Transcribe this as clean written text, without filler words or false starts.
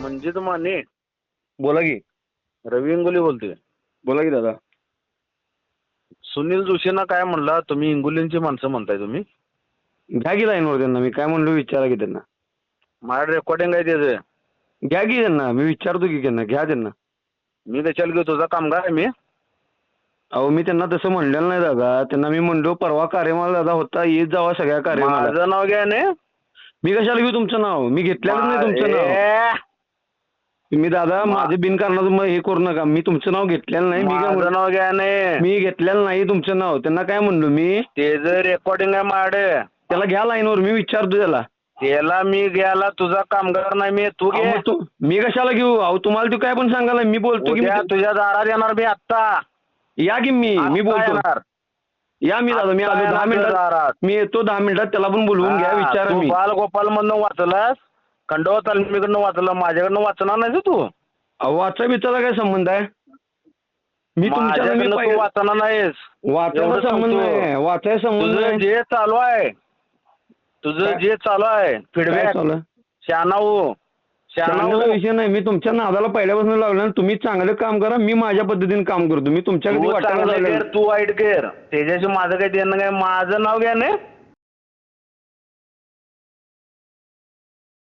मंजित माने. बोला की. रवी इंगोली बोलतोय. बोला की दादा. सुनील जोशींना काय म्हणला तुम्ही इंगोलींची माणसं म्हणताय तुम्ही? घ्या की लाईनवर त्यांना. मी काय म्हणलो विचारा की त्यांना. माझ्या रेकॉर्डिंग आहे त्याचं. घ्या की त्यांना. मी विचारतो की त्यांना. घ्या त्यांना. मी त्याच्याला घेऊ तुझा कामगार आहे मी. अहो मी त्यांना तसं म्हणलेलं नाही दादा. त्यांना मी म्हणलो परवा कार्यक्रमाला दादा होता, येत जावा सगळ्या कार्यक्रमाला. माझं नाव घ्या ने. मी कशाला घेऊ तुमचं नाव? मी घेतलेलं नाही तुमचं नाव. मी दादा माझं बिनकारणाचं मग हे करू नका. मी तुमचं नाव घेतलेलं नाही. माझं नाव घ्या ने. मी घेतलेलं नाही तुमचं नाव. त्यांना काय म्हणलो मी? त्याचं रेकॉर्डिंग आहे माझ्याकडे. त्याला घ्या लाईनवर. मी विचारतो त्याला. त्याला मी घ्यायला तुझा कामगार नाही मी. तू घे. मी कशाला घेऊ? अहो तुम्हाला तू काय पण सांगायला. मी बोलतो की तुझ्या दारात येणार मी आत्ता. या की मी बोलतो. या मी दादा. मी आलो 10 मिनिटात. मी येतो 10 मिनिटात. त्याला पण बोलवून घ्या. विचारा. मी बालगोपाल मधनं वाचलास. खंडोबा तालमीकडनं वाचला. माझ्याकडनं वाचणार नाही तू. अहो वाचा बिचारा काय संबंध आहे? मी तुमच्याकडनं तू वाचणार नाहीस. वाचायचा संबंध नाही. वाचायचा संबंध नाही. जे चालू आहे तुझं जे चालू आहे फीडबॅक शहाणाऊ विषय नाही. मी तुमच्या नादाला पहिल्यापासून लावलं. तुम्ही चांगलं काम करा. मी माझ्या पद्धतीने काम करतो. मी तुमच्याकडे तू वाईट कर. त्याच्याशी माझं काही देणं काय. माझं नाव घ्या ने.